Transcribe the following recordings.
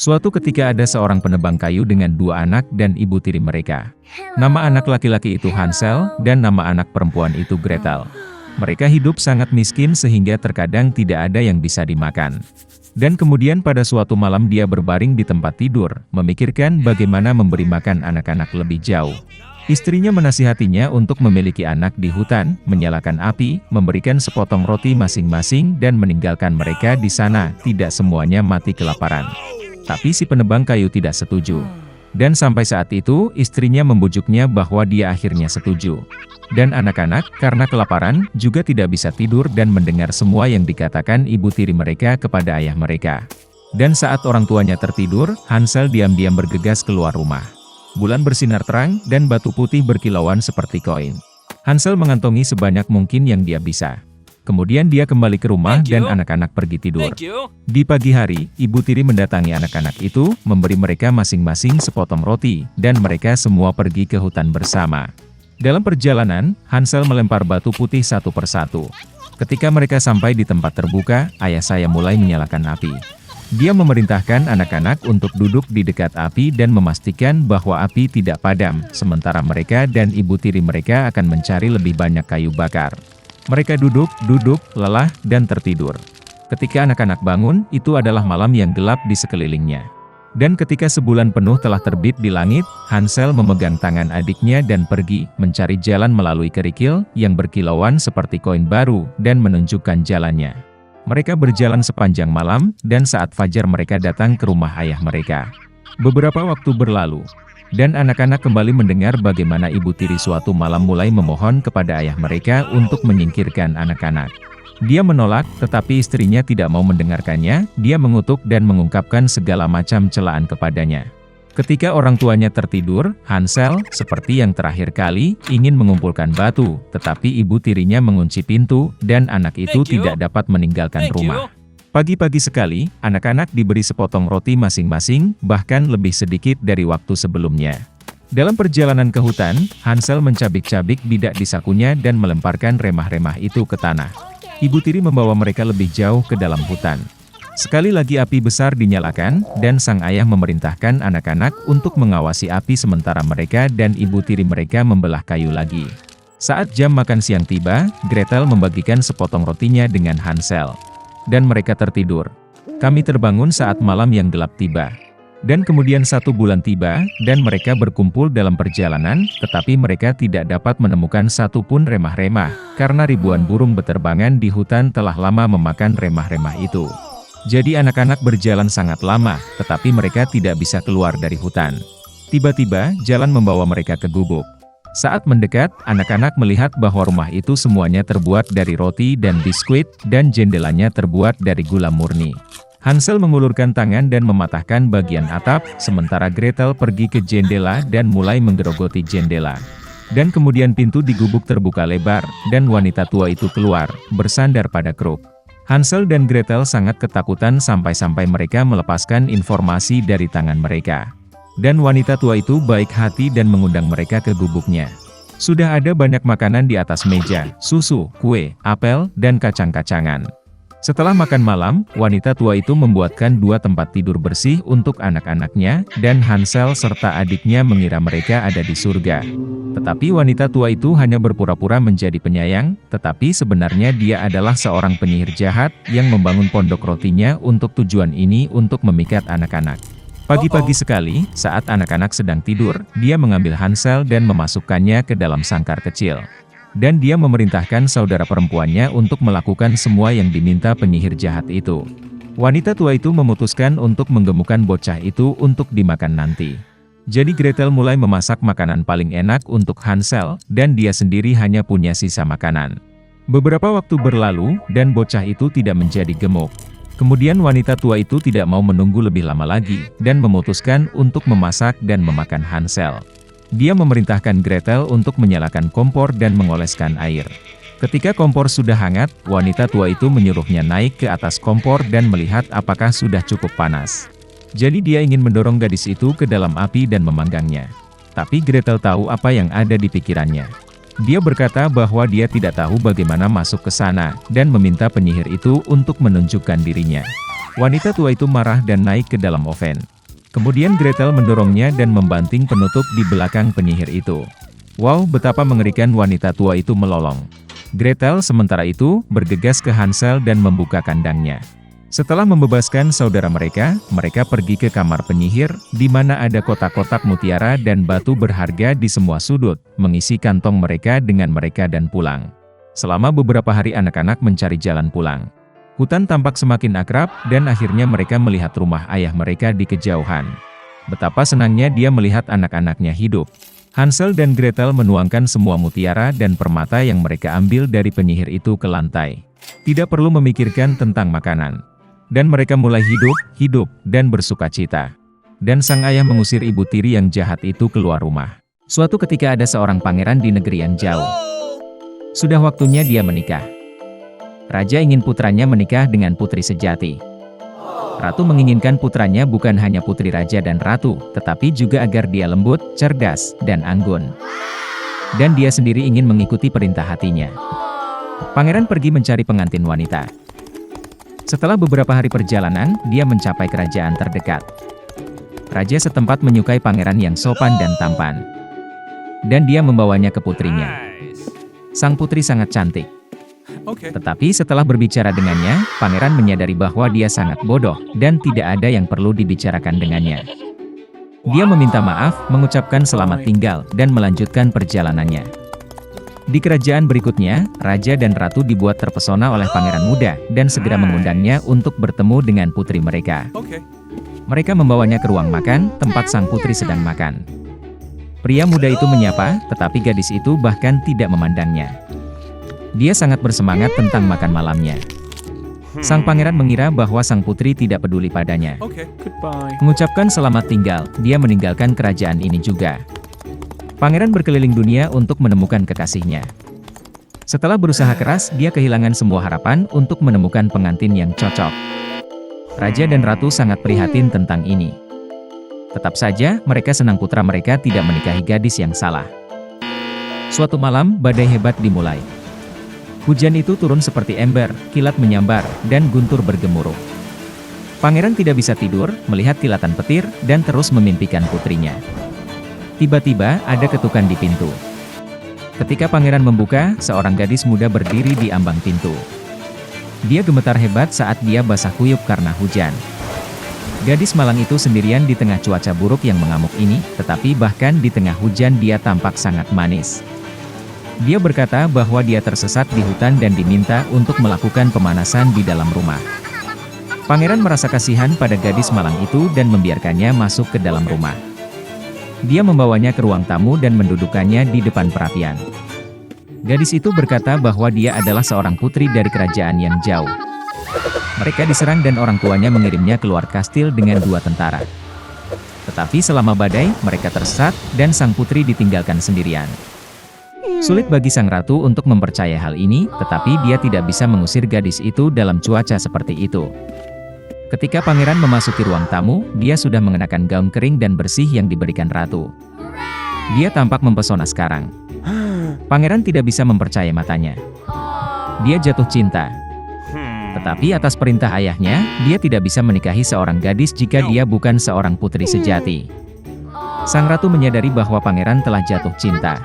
Suatu ketika ada seorang penebang kayu dengan dua anak dan ibu tiri mereka. Nama anak laki-laki itu Hansel, dan nama anak perempuan itu Gretel. Mereka hidup sangat miskin sehingga terkadang tidak ada yang bisa dimakan. Dan kemudian pada suatu malam dia berbaring di tempat tidur, memikirkan bagaimana memberi makan anak-anak lebih jauh. Istrinya menasihatinya untuk memiliki anak di hutan, menyalakan api, memberikan sepotong roti masing-masing dan meninggalkan mereka di sana, tidak semuanya mati kelaparan. Tapi si penebang kayu tidak setuju. Dan sampai saat itu, istrinya membujuknya bahwa dia akhirnya setuju. Dan anak-anak, karena kelaparan, juga tidak bisa tidur dan mendengar semua yang dikatakan ibu tiri mereka kepada ayah mereka. Dan saat orang tuanya tertidur, Hansel diam-diam bergegas keluar rumah. Bulan bersinar terang, dan batu putih berkilauan seperti koin. Hansel mengantongi sebanyak mungkin yang dia bisa. Kemudian dia kembali ke rumah dan anak-anak pergi tidur. Di pagi hari, ibu tiri mendatangi anak-anak itu, memberi mereka masing-masing sepotong roti, dan mereka semua pergi ke hutan bersama. Dalam perjalanan, Hansel melempar batu putih satu persatu. Ketika mereka sampai di tempat terbuka, ayah saya mulai menyalakan api. Dia memerintahkan anak-anak untuk duduk di dekat api dan memastikan bahwa api tidak padam, sementara mereka dan ibu tiri mereka akan mencari lebih banyak kayu bakar. Mereka duduk, lelah, dan tertidur. Ketika anak-anak bangun, itu adalah malam yang gelap di sekelilingnya. Dan ketika sebulan penuh telah terbit di langit, Hansel memegang tangan adiknya dan pergi, mencari jalan melalui kerikil, yang berkilauan seperti koin baru, dan menunjukkan jalannya. Mereka berjalan sepanjang malam, dan saat fajar mereka datang ke rumah ayah mereka. Beberapa waktu berlalu. Dan anak-anak kembali mendengar bagaimana ibu tiri suatu malam mulai memohon kepada ayah mereka untuk menyingkirkan anak-anak. Dia menolak, tetapi istrinya tidak mau mendengarkannya, dia mengutuk dan mengungkapkan segala macam celaan kepadanya. Ketika orang tuanya tertidur, Hansel, seperti yang terakhir kali, ingin mengumpulkan batu, tetapi ibu tirinya mengunci pintu, dan anak itu tidak dapat meninggalkan rumah. Pagi-pagi sekali, anak-anak diberi sepotong roti masing-masing, bahkan lebih sedikit dari waktu sebelumnya. Dalam perjalanan ke hutan, Hansel mencabik-cabik bidak di sakunya dan melemparkan remah-remah itu ke tanah. Ibu tiri membawa mereka lebih jauh ke dalam hutan. Sekali lagi api besar dinyalakan, dan sang ayah memerintahkan anak-anak untuk mengawasi api sementara mereka dan ibu tiri mereka membelah kayu lagi. Saat jam makan siang tiba, Gretel membagikan sepotong rotinya dengan Hansel. Dan mereka tertidur. Kami terbangun saat malam yang gelap tiba. Dan kemudian 1 bulan tiba, dan mereka berkumpul dalam perjalanan, tetapi mereka tidak dapat menemukan satu pun remah-remah, karena ribuan burung beterbangan di hutan telah lama memakan remah-remah itu. Jadi anak-anak berjalan sangat lama, tetapi mereka tidak bisa keluar dari hutan. Tiba-tiba, jalan membawa mereka ke gubuk. Saat mendekat, anak-anak melihat bahwa rumah itu semuanya terbuat dari roti dan biskuit, dan jendelanya terbuat dari gula murni. Hansel mengulurkan tangan dan mematahkan bagian atap, sementara Gretel pergi ke jendela dan mulai menggerogoti jendela. Dan kemudian pintu di gubuk terbuka lebar, dan wanita tua itu keluar, bersandar pada kruk. Hansel dan Gretel sangat ketakutan sampai-sampai mereka melepaskan informasi dari tangan mereka. Dan wanita tua itu baik hati dan mengundang mereka ke gubuknya. Sudah ada banyak makanan di atas meja, susu, kue, apel, dan kacang-kacangan. Setelah makan malam, wanita tua itu membuatkan 2 tempat tidur bersih untuk anak-anaknya, dan Hansel serta adiknya mengira mereka ada di surga. Tetapi wanita tua itu hanya berpura-pura menjadi penyayang, tetapi sebenarnya dia adalah seorang penyihir jahat, yang membangun pondok rotinya untuk tujuan ini untuk memikat anak-anak. Pagi-pagi sekali, saat anak-anak sedang tidur, dia mengambil Hansel dan memasukkannya ke dalam sangkar kecil. Dan dia memerintahkan saudara perempuannya untuk melakukan semua yang diminta penyihir jahat itu. Wanita tua itu memutuskan untuk menggemukkan bocah itu untuk dimakan nanti. Jadi Gretel mulai memasak makanan paling enak untuk Hansel, dan dia sendiri hanya punya sisa makanan. Beberapa waktu berlalu, dan bocah itu tidak menjadi gemuk. Kemudian wanita tua itu tidak mau menunggu lebih lama lagi, dan memutuskan untuk memasak dan memakan Hansel. Dia memerintahkan Gretel untuk menyalakan kompor dan mengoleskan air. Ketika kompor sudah hangat, wanita tua itu menyuruhnya naik ke atas kompor dan melihat apakah sudah cukup panas. Jadi dia ingin mendorong gadis itu ke dalam api dan memanggangnya. Tapi Gretel tahu apa yang ada di pikirannya. Dia berkata bahwa dia tidak tahu bagaimana masuk ke sana, dan meminta penyihir itu untuk menunjukkan dirinya. Wanita tua itu marah dan naik ke dalam oven. Kemudian Gretel mendorongnya dan membanting penutup di belakang penyihir itu. Wow, betapa mengerikan wanita tua itu melolong. Gretel sementara itu bergegas ke Hansel dan membuka kandangnya. Setelah membebaskan saudara mereka pergi ke kamar penyihir, di mana ada kotak-kotak mutiara dan batu berharga di semua sudut, mengisi kantong mereka dengan mereka dan pulang. Selama beberapa hari anak-anak mencari jalan pulang. Hutan tampak semakin akrab, dan akhirnya mereka melihat rumah ayah mereka di kejauhan. Betapa senangnya dia melihat anak-anaknya hidup. Hansel dan Gretel menuangkan semua mutiara dan permata yang mereka ambil dari penyihir itu ke lantai. Tidak perlu memikirkan tentang makanan. Dan mereka mulai hidup, dan bersukacita. Dan sang ayah mengusir ibu tiri yang jahat itu keluar rumah. Suatu ketika ada seorang pangeran di negeri yang jauh. Sudah waktunya dia menikah. Raja ingin putranya menikah dengan putri sejati. Ratu menginginkan putranya bukan hanya putri raja dan ratu, tetapi juga agar dia lembut, cerdas, dan anggun. Dan dia sendiri ingin mengikuti perintah hatinya. Pangeran pergi mencari pengantin wanita. Setelah beberapa hari perjalanan, dia mencapai kerajaan terdekat. Raja setempat menyukai pangeran yang sopan dan tampan. Dan dia membawanya ke putrinya. Sang putri sangat cantik. Tetapi setelah berbicara dengannya, pangeran menyadari bahwa dia sangat bodoh, dan tidak ada yang perlu dibicarakan dengannya. Dia meminta maaf, mengucapkan selamat tinggal, dan melanjutkan perjalanannya. Di kerajaan berikutnya, raja dan ratu dibuat terpesona oleh pangeran muda, dan segera mengundangnya untuk bertemu dengan putri mereka. Mereka membawanya ke ruang makan, tempat sang putri sedang makan. Pria muda itu menyapa, tetapi gadis itu bahkan tidak memandangnya. Dia sangat bersemangat tentang makan malamnya. Sang pangeran mengira bahwa sang putri tidak peduli padanya. Mengucapkan selamat tinggal, dia meninggalkan kerajaan ini juga. Pangeran berkeliling dunia untuk menemukan kekasihnya. Setelah berusaha keras, dia kehilangan semua harapan untuk menemukan pengantin yang cocok. Raja dan ratu sangat prihatin tentang ini. Tetap saja, mereka senang putra mereka tidak menikahi gadis yang salah. Suatu malam, badai hebat dimulai. Hujan itu turun seperti ember, kilat menyambar, dan guntur bergemuruh. Pangeran tidak bisa tidur, melihat kilatan petir, dan terus memimpikan putrinya. Tiba-tiba, ada ketukan di pintu. Ketika pangeran membuka, seorang gadis muda berdiri di ambang pintu. Dia gemetar hebat saat dia basah kuyup karena hujan. Gadis malang itu sendirian di tengah cuaca buruk yang mengamuk ini, tetapi bahkan di tengah hujan dia tampak sangat manis. Dia berkata bahwa dia tersesat di hutan dan diminta untuk melakukan pemanasan di dalam rumah. Pangeran merasa kasihan pada gadis malang itu dan membiarkannya masuk ke dalam rumah. Dia membawanya ke ruang tamu dan mendudukkannya di depan perapian. Gadis itu berkata bahwa dia adalah seorang putri dari kerajaan yang jauh. Mereka diserang dan orang tuanya mengirimnya keluar kastil dengan 2 tentara. Tetapi selama badai, mereka tersesat, dan sang putri ditinggalkan sendirian. Sulit bagi sang ratu untuk mempercayai hal ini, tetapi dia tidak bisa mengusir gadis itu dalam cuaca seperti itu. Ketika pangeran memasuki ruang tamu, dia sudah mengenakan gaun kering dan bersih yang diberikan ratu. Dia tampak mempesona sekarang. Pangeran tidak bisa mempercayai matanya. Dia jatuh cinta. Tetapi atas perintah ayahnya, dia tidak bisa menikahi seorang gadis jika dia bukan seorang putri sejati. Sang ratu menyadari bahwa pangeran telah jatuh cinta.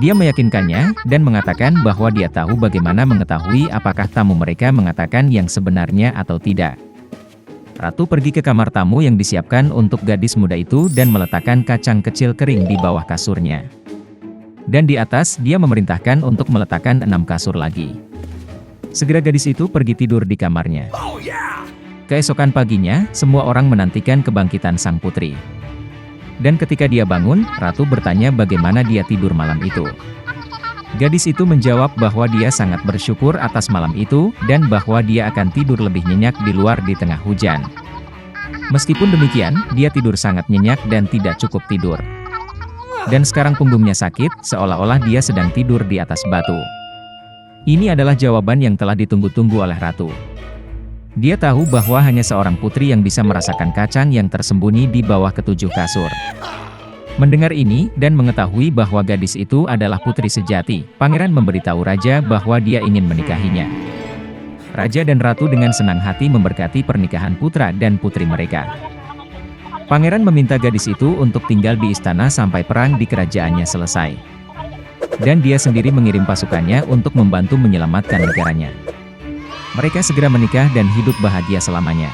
Dia meyakinkannya, dan mengatakan bahwa dia tahu bagaimana mengetahui apakah tamu mereka mengatakan yang sebenarnya atau tidak. Ratu pergi ke kamar tamu yang disiapkan untuk gadis muda itu dan meletakkan kacang kecil kering di bawah kasurnya. Dan di atas, dia memerintahkan untuk meletakkan 6 kasur lagi. Segera gadis itu pergi tidur di kamarnya. Keesokan paginya, semua orang menantikan kebangkitan sang putri. Dan ketika dia bangun, ratu bertanya bagaimana dia tidur malam itu. Gadis itu menjawab bahwa dia sangat bersyukur atas malam itu, dan bahwa dia akan tidur lebih nyenyak di luar di tengah hujan. Meskipun demikian, dia tidur sangat nyenyak dan tidak cukup tidur. Dan sekarang punggungnya sakit, seolah-olah dia sedang tidur di atas batu. Ini adalah jawaban yang telah ditunggu-tunggu oleh ratu. Dia tahu bahwa hanya seorang putri yang bisa merasakan kacang yang tersembunyi di bawah ke-7 kasur. Mendengar ini, dan mengetahui bahwa gadis itu adalah putri sejati, pangeran memberitahu raja bahwa dia ingin menikahinya. Raja dan ratu dengan senang hati memberkati pernikahan putra dan putri mereka. Pangeran meminta gadis itu untuk tinggal di istana sampai perang di kerajaannya selesai. Dan dia sendiri mengirim pasukannya untuk membantu menyelamatkan negaranya. Mereka segera menikah dan hidup bahagia selamanya.